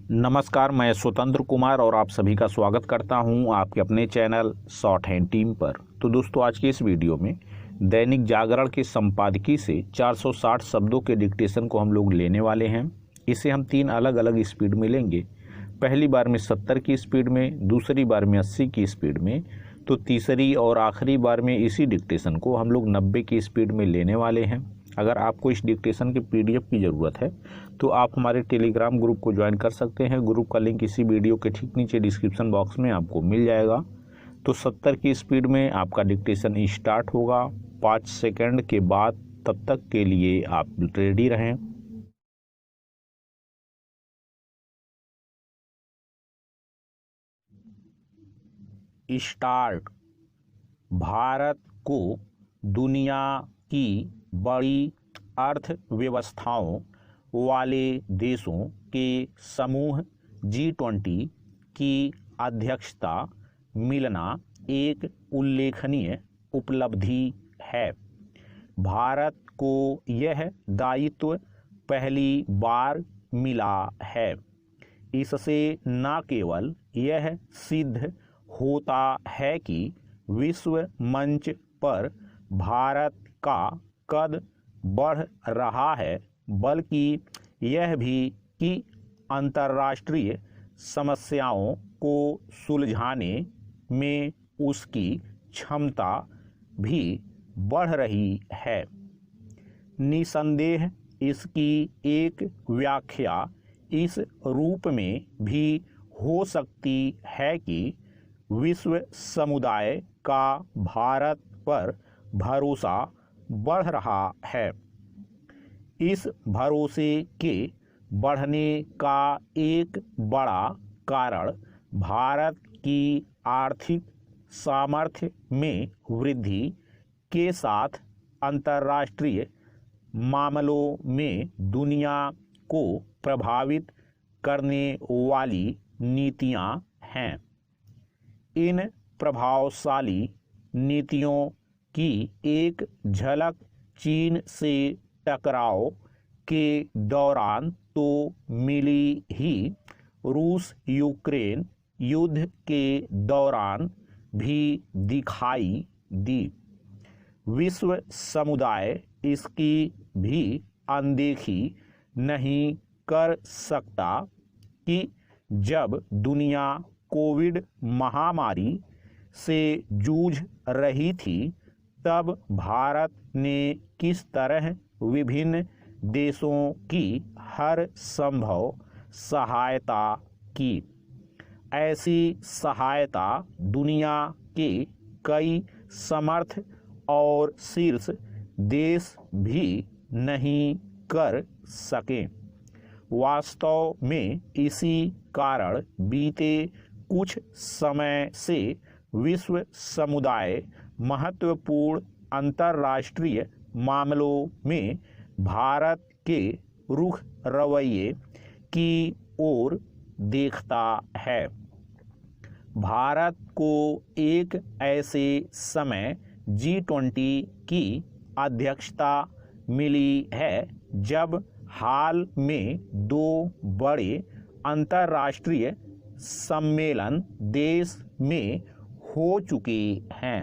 नमस्कार, मैं स्वतंत्र कुमार और आप सभी का स्वागत करता हूं आपके अपने चैनल शॉर्ट हैंड टीम पर। तो दोस्तों, आज के इस वीडियो में दैनिक जागरण के संपादकीय से 460 शब्दों के डिक्टेशन को हम लोग लेने वाले हैं। इसे हम 3 अलग अलग स्पीड में लेंगे। पहली बार में 70 की स्पीड में, दूसरी बार में 80 की स्पीड में, तो तीसरी और आखिरी बार में इसी डिक्टेशन को हम लोग 90 की स्पीड में लेने वाले हैं। अगर आपको इस डिक्टेशन के PDF की ज़रूरत है तो आप हमारे टेलीग्राम ग्रुप को ज्वाइन कर सकते हैं। ग्रुप का लिंक इसी वीडियो के ठीक नीचे डिस्क्रिप्शन बॉक्स में आपको मिल जाएगा। तो 70 की स्पीड में आपका डिक्टेशन स्टार्ट होगा 5 सेकंड के बाद। तब तक के लिए आप रेडी रहें। स्टार्ट। भारत को दुनिया की बड़ी अर्थव्यवस्थाओं वाले देशों के समूह G20 की अध्यक्षता मिलना एक उल्लेखनीय उपलब्धि है। भारत को यह दायित्व पहली बार मिला है। इससे न केवल यह सिद्ध होता है कि विश्व मंच पर भारत का कद बढ़ रहा है, बल्कि यह भी कि अंतर्राष्ट्रीय समस्याओं को सुलझाने में उसकी क्षमता भी बढ़ रही है। निसंदेह इसकी एक व्याख्या इस रूप में भी हो सकती है कि विश्व समुदाय का भारत पर भरोसा बढ़ रहा है। इस भरोसे के बढ़ने का एक बड़ा कारण भारत की आर्थिक सामर्थ्य में वृद्धि के साथ अंतर्राष्ट्रीय मामलों में दुनिया को प्रभावित करने वाली नीतियां हैं। इन प्रभावशाली नीतियों की एक झलक चीन से टकराव के दौरान तो मिली ही, रूस यूक्रेन युद्ध के दौरान भी दिखाई दी। विश्व समुदाय इसकी भी अनदेखी नहीं कर सकता कि जब दुनिया कोविड महामारी से जूझ रही थी, तब भारत ने किस तरह विभिन्न देशों की हर संभव सहायता की। ऐसी सहायता दुनिया के कई समर्थ और शीर्ष देश भी नहीं कर सके। वास्तव में इसी कारण बीते कुछ समय से विश्व समुदाय महत्वपूर्ण अंतर्राष्ट्रीय मामलों में भारत के रुख रवैये की ओर देखता है। भारत को एक ऐसे समय G20 की अध्यक्षता मिली है जब हाल में 2 बड़े अंतर्राष्ट्रीय सम्मेलन देश में हो चुके हैं।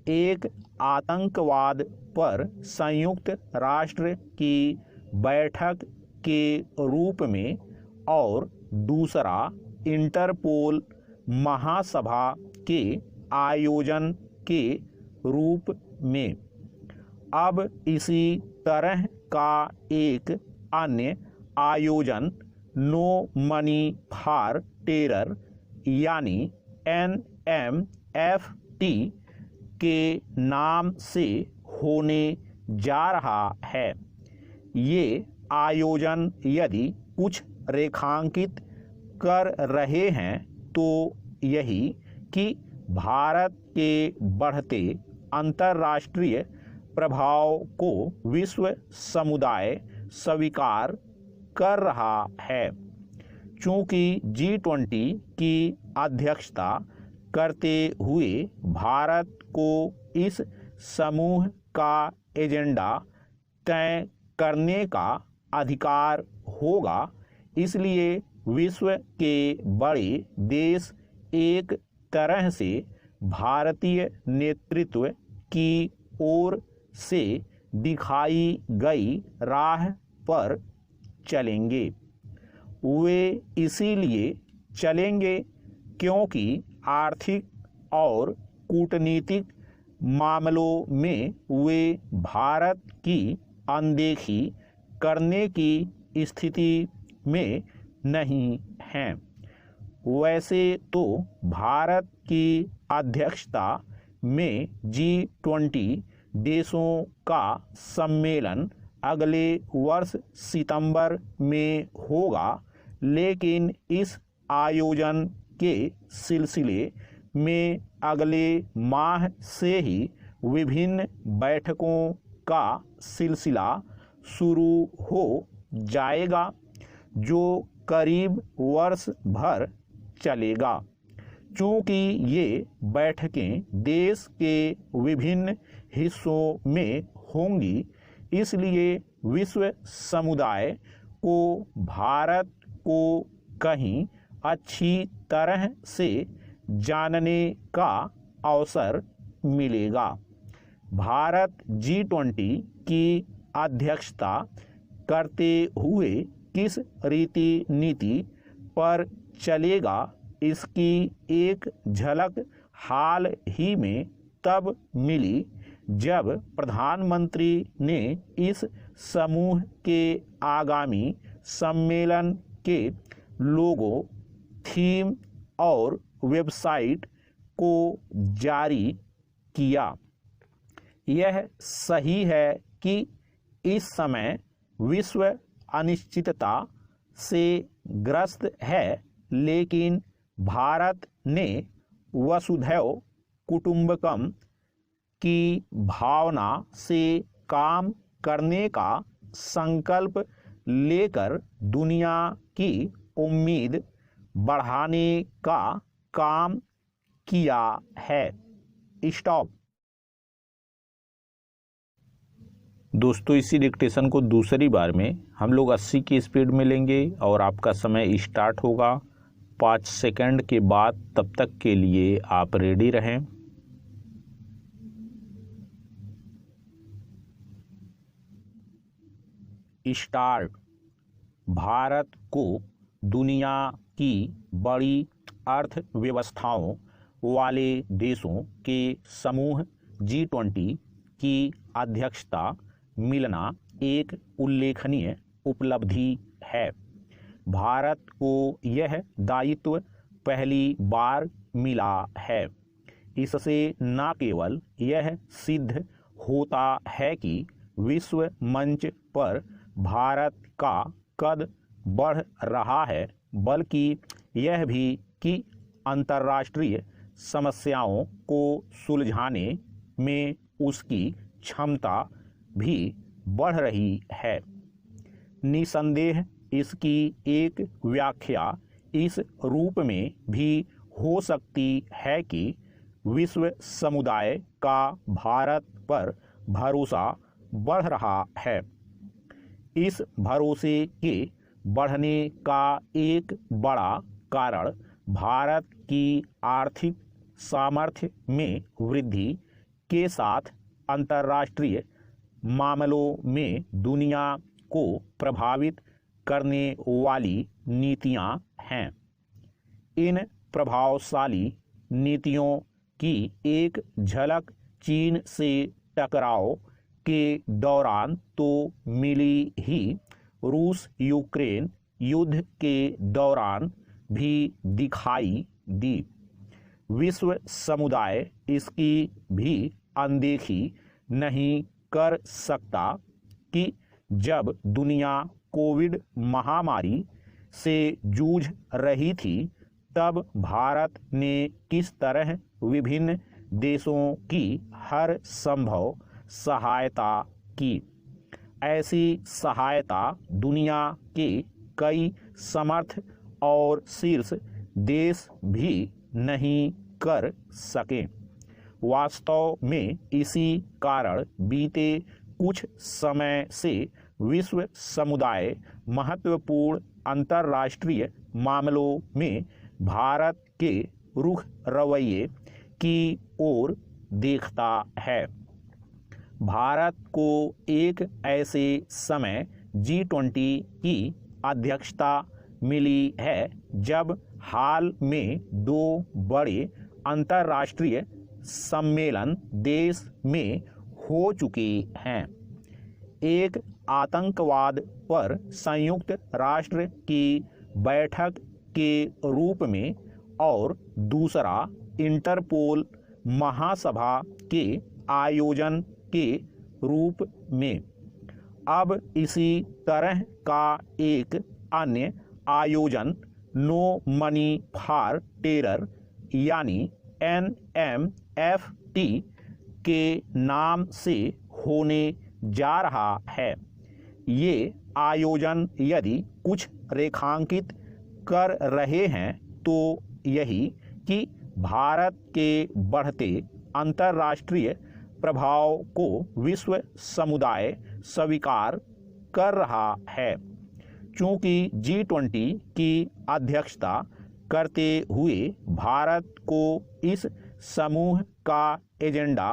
एक आतंकवाद पर संयुक्त राष्ट्र की बैठक के रूप में और दूसरा इंटरपोल महासभा के आयोजन के रूप में। अब इसी तरह का एक अन्य आयोजन नो मनी फॉर टेरर यानी NMFT के नाम से होने जा रहा है। ये आयोजन यदि कुछ रेखांकित कर रहे हैं तो यही कि भारत के बढ़ते अंतर्राष्ट्रीय प्रभाव को विश्व समुदाय स्वीकार कर रहा है। चूँकि G20 की अध्यक्षता करते हुए भारत को इस समूह का एजेंडा तय करने का अधिकार होगा, इसलिए विश्व के बड़े देश एक तरह से भारतीय नेतृत्व की ओर से दिखाई गई राह पर चलेंगे। वे इसीलिए चलेंगे क्योंकि आर्थिक और कूटनीतिक मामलों में वे भारत की अनदेखी करने की स्थिति में नहीं हैं। वैसे तो भारत की अध्यक्षता में G20 देशों का सम्मेलन अगले वर्ष सितंबर में होगा, लेकिन इस आयोजन के सिलसिले में अगले माह से ही विभिन्न बैठकों का सिलसिला शुरू हो जाएगा, जो करीब वर्ष भर चलेगा। चूँकि ये बैठकें देश के विभिन्न हिस्सों में होंगी, इसलिए विश्व समुदाय को भारत को कहीं अच्छी तरह से जानने का अवसर मिलेगा। भारत G20 की अध्यक्षता करते हुए किस रीति नीति पर चलेगा, इसकी एक झलक हाल ही में तब मिली जब प्रधानमंत्री ने इस समूह के आगामी सम्मेलन के लोगो, थीम और वेबसाइट को जारी किया। यह सही है कि इस समय विश्व अनिश्चितता से ग्रस्त है, लेकिन भारत ने वसुधैव कुटुंबकम की भावना से काम करने का संकल्प लेकर दुनिया की उम्मीद बढ़ाने का काम किया है। स्टॉप। दोस्तों, इसी डिक्टेशन को दूसरी बार में हम लोग 80 की स्पीड में लेंगे और आपका समय स्टार्ट होगा 5 सेकंड के बाद। तब तक के लिए आप रेडी रहें। स्टार्ट। भारत को दुनिया की बड़ी अर्थव्यवस्थाओं वाले देशों के समूह G20 की अध्यक्षता मिलना एक उल्लेखनीय उपलब्धि है। भारत को यह दायित्व पहली बार मिला है। इससे न केवल यह सिद्ध होता है कि विश्व मंच पर भारत का कद बढ़ रहा है, बल्कि यह भी कि अंतर्राष्ट्रीय समस्याओं को सुलझाने में उसकी क्षमता भी बढ़ रही है। निसंदेह इसकी एक व्याख्या इस रूप में भी हो सकती है कि विश्व समुदाय का भारत पर भरोसा बढ़ रहा है। इस भरोसे के बढ़ने का एक बड़ा कारण भारत की आर्थिक सामर्थ्य में वृद्धि के साथ अंतर्राष्ट्रीय मामलों में दुनिया को प्रभावित करने वाली नीतियां हैं। इन प्रभावशाली नीतियों की एक झलक चीन से टकराव के दौरान तो मिली ही, रूस यूक्रेन युद्ध के दौरान भी दिखाई दी। विश्व समुदाय इसकी भी अनदेखी नहीं कर सकता कि जब दुनिया कोविड महामारी से जूझ रही थी, तब भारत ने किस तरह विभिन्न देशों की हर संभव सहायता की। ऐसी सहायता दुनिया के कई समर्थ और शीर्ष देश भी नहीं कर सके। वास्तव में इसी कारण बीते कुछ समय से विश्व समुदाय महत्वपूर्ण अंतर्राष्ट्रीय मामलों में भारत के रुख रवैये की ओर देखता है। भारत को एक ऐसे समय G20 की अध्यक्षता मिली है जब हाल में 2 बड़े अंतर्राष्ट्रीय सम्मेलन देश में हो चुके हैं। एक आतंकवाद पर संयुक्त राष्ट्र की बैठक के रूप में और दूसरा इंटरपोल महासभा के आयोजन के रूप में। अब इसी तरह का एक अन्य आयोजन नो मनी फॉर टेरर यानी NMFT के नाम से होने जा रहा है। ये आयोजन यदि कुछ रेखांकित कर रहे हैं तो यही कि भारत के बढ़ते अंतर्राष्ट्रीय प्रभाव को विश्व समुदाय स्वीकार कर रहा है। चूँकि G20 की अध्यक्षता करते हुए भारत को इस समूह का एजेंडा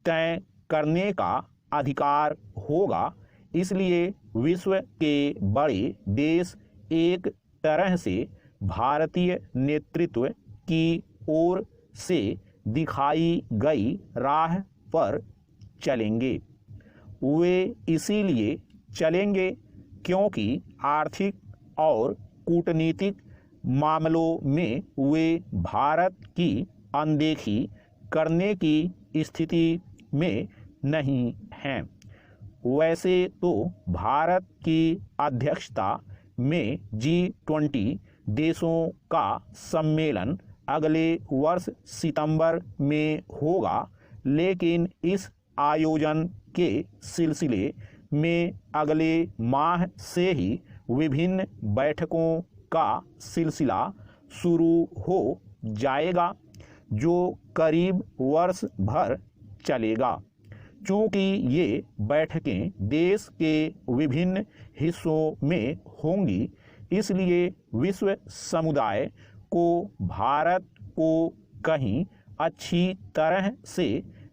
तय करने का अधिकार होगा, इसलिए विश्व के बड़े देश एक तरह से भारतीय नेतृत्व की ओर से दिखाई गई राह पर चलेंगे। वे इसीलिए चलेंगे क्योंकि आर्थिक और कूटनीतिक मामलों में वे भारत की अनदेखी करने की स्थिति में नहीं हैं। वैसे तो भारत की अध्यक्षता में G20 देशों का सम्मेलन अगले वर्ष सितंबर में होगा, लेकिन इस आयोजन के सिलसिले में अगले माह से ही विभिन्न बैठकों का सिलसिला शुरू हो जाएगा, जो करीब वर्ष भर चलेगा। चूँकि ये बैठकें देश के विभिन्न हिस्सों में होंगी, इसलिए विश्व समुदाय को भारत को कहीं अच्छी तरह से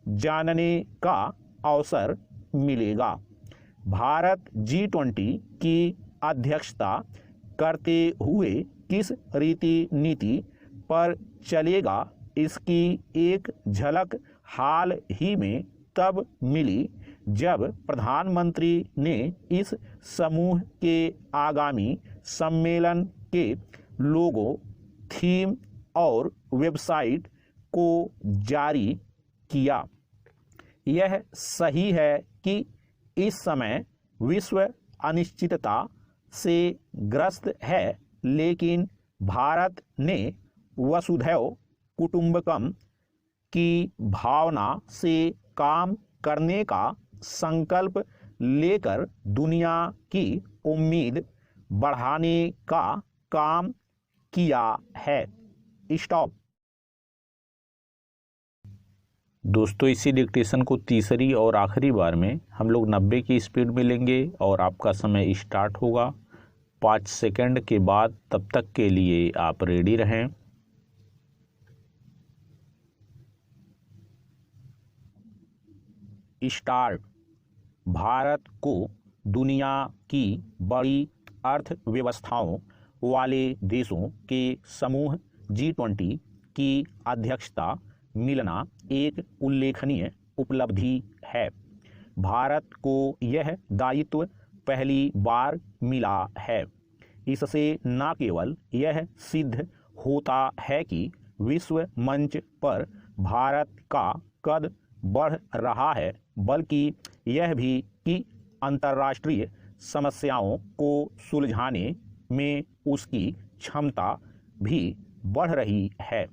जानने का अवसर मिलेगा। भारत G20 की अध्यक्षता करते हुए किस रीति नीति पर चलेगा, इसकी एक झलक हाल ही में तब मिली जब प्रधानमंत्री ने इस समूह के आगामी सम्मेलन के लोगो, थीम और वेबसाइट को जारी किया। यह सही है कि इस समय विश्व अनिश्चितता से ग्रस्त है, लेकिन भारत ने वसुधैव कुटुंबकम की भावना से काम करने का संकल्प लेकर दुनिया की उम्मीद बढ़ाने का काम किया है। स्टॉप। दोस्तों, इसी डिक्टेशन को तीसरी और आखिरी बार में हम लोग 90 की स्पीड में लेंगे और आपका समय स्टार्ट होगा 5 सेकंड के बाद। तब तक के लिए आप रेडी रहें। स्टार्ट। भारत को दुनिया की बड़ी अर्थव्यवस्थाओं वाले देशों के समूह G20 की अध्यक्षता मिलना एक उल्लेखनीय उपलब्धि है। भारत को यह दायित्व पहली बार मिला है। इससे न केवल यह सिद्ध होता है कि विश्व मंच पर भारत का कद बढ़ रहा है, बल्कि यह भी कि अंतर्राष्ट्रीय समस्याओं को सुलझाने में उसकी क्षमता भी बढ़ रही है।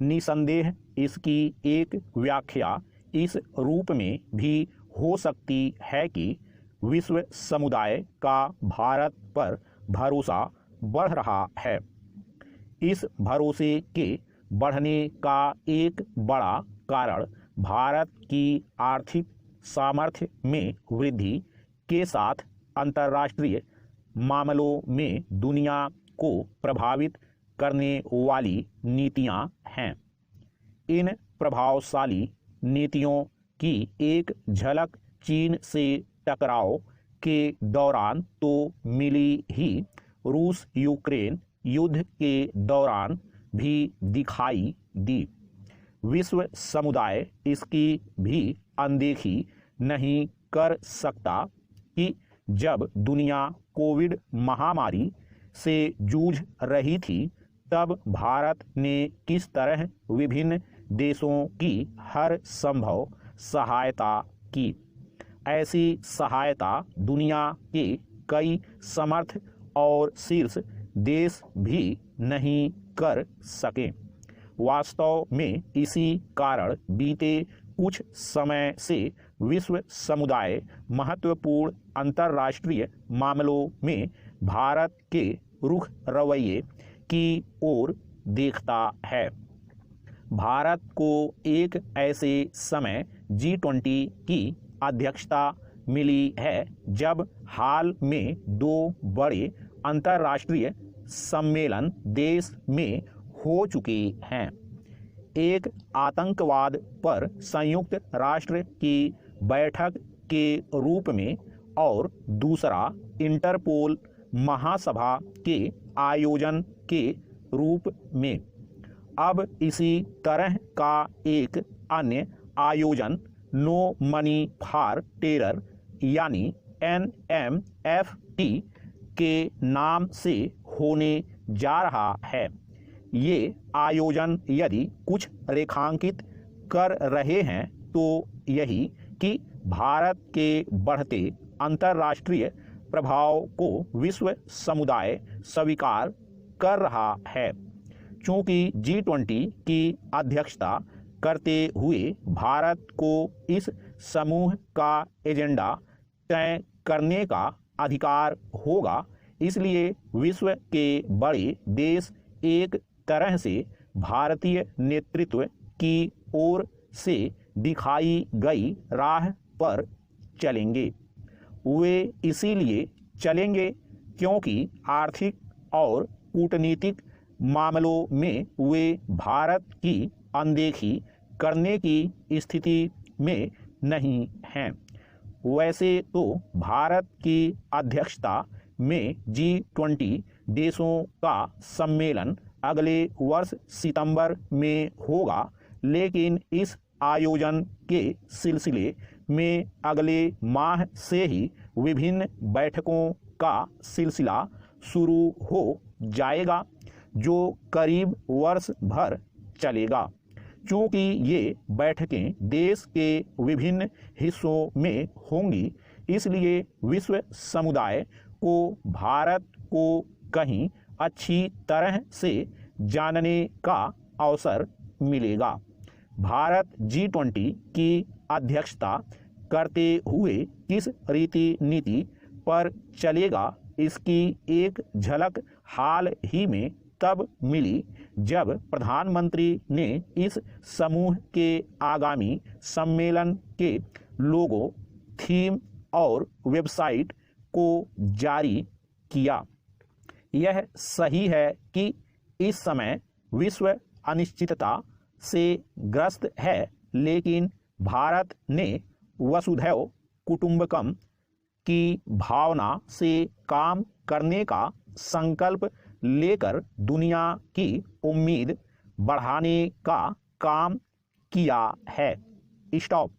निसंदेह इसकी एक व्याख्या इस रूप में भी हो सकती है कि विश्व समुदाय का भारत पर भरोसा बढ़ रहा है। इस भरोसे के बढ़ने का एक बड़ा कारण भारत की आर्थिक सामर्थ्य में वृद्धि के साथ अंतर्राष्ट्रीय मामलों में दुनिया को प्रभावित करने वाली नीतियां हैं। इन प्रभावशाली नीतियों की एक झलक चीन से टकराव के दौरान तो मिली ही, रूस यूक्रेन युद्ध के दौरान भी दिखाई दी। विश्व समुदाय इसकी भी अनदेखी नहीं कर सकता कि जब दुनिया कोविड महामारी से जूझ रही थी, तब भारत ने किस तरह विभिन्न देशों की हर संभव सहायता की। ऐसी सहायता दुनिया के कई समर्थ और शीर्ष देश भी नहीं कर सके। वास्तव में इसी कारण बीते कुछ समय से विश्व समुदाय महत्वपूर्ण अंतर्राष्ट्रीय मामलों में भारत के रुख रवैये की ओर देखता है। भारत को एक ऐसे समय G20 की अध्यक्षता मिली है जब हाल में 2 बड़े अंतर्राष्ट्रीय सम्मेलन देश में हो चुके हैं। एक आतंकवाद पर संयुक्त राष्ट्र की बैठक के रूप में और दूसरा इंटरपोल महासभा के आयोजन के रूप में। अब इसी तरह का एक अन्य आयोजन नो मनी फॉर टेरर यानी NMFT के नाम से होने जा रहा है। ये आयोजन यदि कुछ रेखांकित कर रहे हैं तो यही कि भारत के बढ़ते अंतर्राष्ट्रीय प्रभाव को विश्व समुदाय स्वीकार कर रहा है। चूँकि G20 की अध्यक्षता करते हुए भारत को इस समूह का एजेंडा तय करने का अधिकार होगा, इसलिए विश्व के बड़े देश एक तरह से भारतीय नेतृत्व की ओर से दिखाई गई राह पर चलेंगे। वे इसीलिए चलेंगे क्योंकि आर्थिक और कूटनीतिक मामलों में वे भारत की अनदेखी करने की स्थिति में नहीं हैं। वैसे तो भारत की अध्यक्षता में G20 देशों का सम्मेलन अगले वर्ष सितंबर में होगा, लेकिन इस आयोजन के सिलसिले में अगले माह से ही विभिन्न बैठकों का सिलसिला शुरू हो जाएगा, जो करीब वर्ष भर चलेगा। चूँकि ये बैठकें देश के विभिन्न हिस्सों में होंगी, इसलिए विश्व समुदाय को भारत को कहीं अच्छी तरह से जानने का अवसर मिलेगा। भारत G20 की अध्यक्षता करते हुए किस रीति नीति पर चलेगा, इसकी एक झलक हाल ही में तब मिली जब प्रधानमंत्री ने इस समूह के आगामी सम्मेलन के लोगो, थीम और वेबसाइट को जारी किया। यह सही है कि इस समय विश्व अनिश्चितता से ग्रस्त है, लेकिन भारत ने वसुधैव कुटुंबकम की भावना से काम करने का संकल्प लेकर दुनिया की उम्मीद बढ़ाने का काम किया है। स्टॉप।